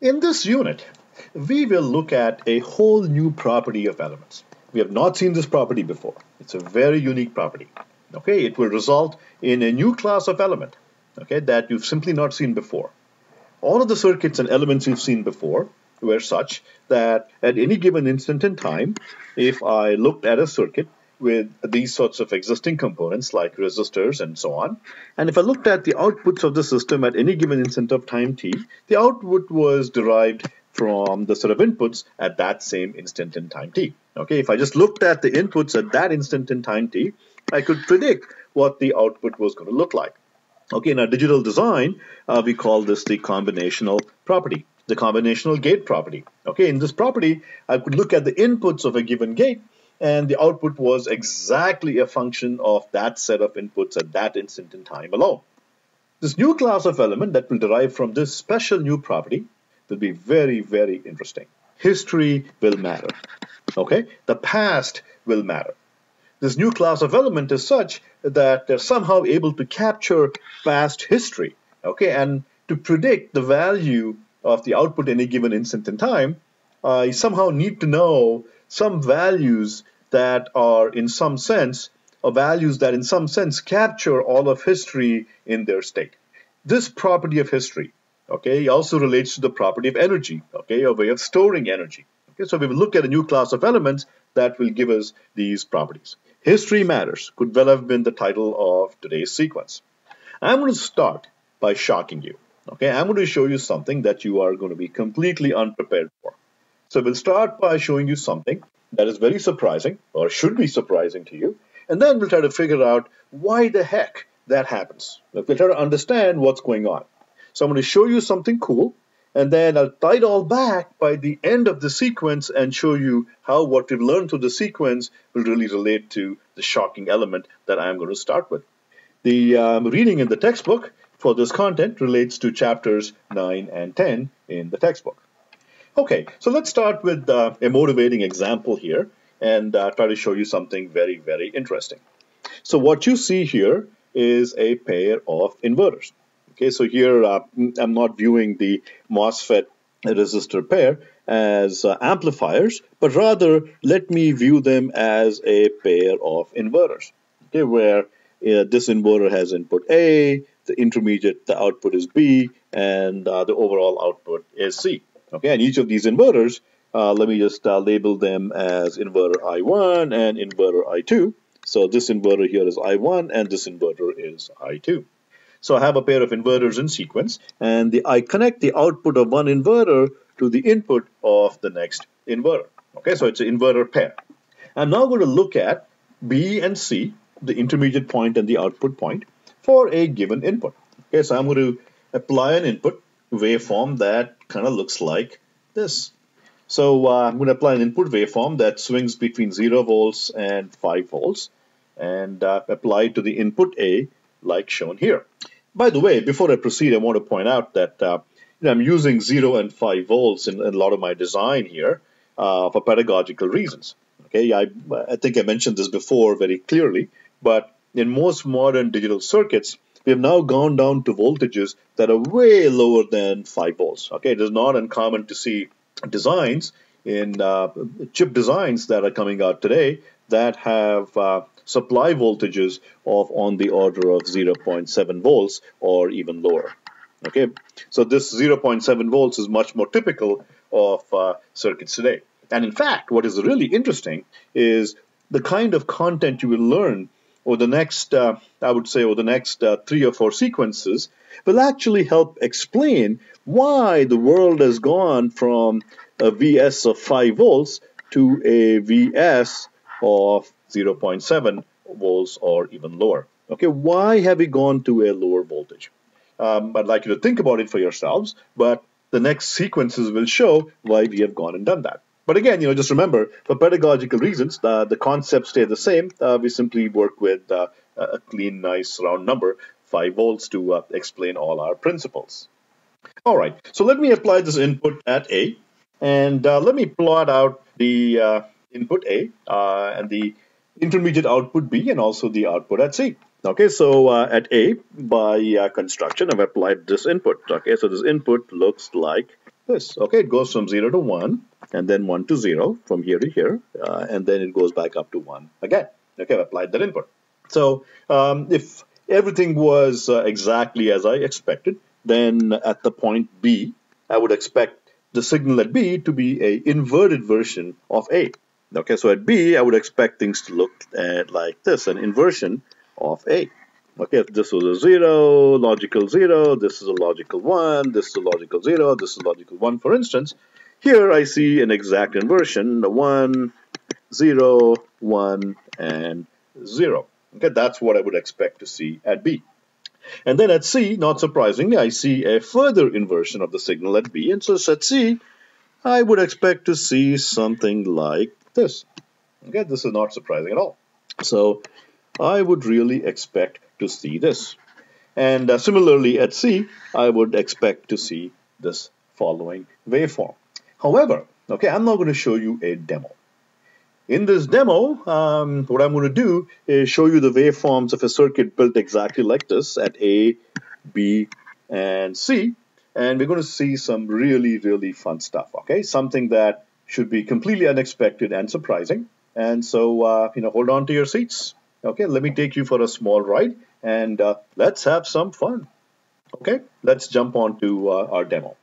In this unit, we will look at a whole new property of elements. We have not seen this property before. It's a very unique property. Okay, it will result in a new class of element, okay, that you've simply not seen before. All of the circuits and elements you've seen before were such that at any given instant in time, if I looked at a circuit with these sorts of existing components like resistors and so on, and if I looked at the outputs of the system at any given instant of time t, the output was derived from the set of inputs at that same instant in time t. Okay, if I just looked at the inputs at that instant in time t, I could predict what the output was going to look like. Okay, in our digital design, we call this the combinational property, the combinational gate property. Okay, in this property, I could look at the inputs of a given gate, and the output was exactly a function of that set of inputs at that instant in time alone. This new class of element that will derive from this special new property will be very, very interesting. History will matter. Okay, the past will matter. This new class of element is such that they're somehow able to capture past history, okay, and to predict the value of the output in any given instant in time, I somehow need to know some values that are in some sense, or values that in some sense capture all of history in their state. This property of history, okay, also relates to the property of energy, okay, a way of storing energy. Okay, so we will look at a new class of elements that will give us these properties. History matters could well have been the title of today's sequence. I'm going to start by shocking you. Okay, I'm going to show you something that you are going to be completely unprepared for. So we'll start by showing you something that is very surprising, or should be surprising to you, and then we'll try to figure out why the heck that happens. We'll try to understand what's going on. So I'm going to show you something cool, and then I'll tie it all back by the end of the sequence and show you how what we've learned through the sequence will really relate to the shocking element that I'm going to start with. The reading in the textbook for this content relates to chapters 9 and 10 in the textbook. Okay, so let's start with a motivating example here and try to show you something very, very interesting. So what you see here is a pair of inverters. Okay, so here I'm not viewing the MOSFET resistor pair as amplifiers, but rather let me view them as a pair of inverters. Okay, where this inverter has input A, the intermediate, the output is B, and the overall output is C. Okay, and each of these inverters, let me just label them as inverter I1 and inverter I2. So this inverter here is I1 and this inverter is I2. So I have a pair of inverters in sequence, and I connect the output of one inverter to the input of the next inverter. Okay, so it's an inverter pair. I'm now going to look at B and C, the intermediate point and the output point, for a given input. Okay, so I'm going to apply an input waveform that kind of looks like this. So I'm going to apply an input waveform that swings between 0 volts and 5 volts, and apply it to the input A like shown here. By the way, before I proceed, I want to point out that I'm using 0 and 5 volts in a lot of my design here for pedagogical reasons. Okay, I think I mentioned this before very clearly, but in most modern digital circuits, we have now gone down to voltages that are way lower than 5 volts. Okay, it is not uncommon to see designs in chip designs that are coming out today that have supply voltages of on the order of 0.7 volts or even lower. Okay, so this 0.7 volts is much more typical of circuits today. And in fact, what is really interesting is the kind of content you will learn over the next, I would say, over the next 3 or 4 sequences will actually help explain why the world has gone from a VS of 5 volts to a VS of 0.7 volts or even lower. Okay, why have we gone to a lower voltage? I'd like you to think about it for yourselves, but the next sequences will show why we have gone and done that. But again, just remember, for pedagogical reasons, the concepts stay the same. We simply work with a clean, nice, round number, 5 volts, to explain all our principles. All right, so let me apply this input at A, and let me plot out the input A and the intermediate output B and also the output at C. Okay, so at A, by construction, I've applied this input. Okay, so this input looks like this. Okay, it goes from 0 to 1, and then 1 to 0 from here to here, and then it goes back up to 1 again. Okay, I've applied that input. So if everything was exactly as I expected, then at the point B, I would expect the signal at B to be an inverted version of A. Okay, so at B, I would expect things to look like this, an inversion of A. Okay, if this was a 0, logical 0, this is a logical 1, this is a logical 0, this is a logical 1, for instance. Here I see an exact inversion, 1, 0, 1, and 0. Okay, that's what I would expect to see at B. And then at C, not surprisingly, I see a further inversion of the signal at B. And so at C, I would expect to see something like this. Okay, this is not surprising at all. So I would really expect to see this. And similarly at C, I would expect to see this following waveform. However, okay, I'm not going to show you a demo. In this demo, what I'm going to do is show you the waveforms of a circuit built exactly like this at A, B, and C. And we're going to see some really, really fun stuff, okay? Something that should be completely unexpected and surprising. And so, hold on to your seats. Okay, let me take you for a small ride, and let's have some fun. Okay, let's jump on to our demo.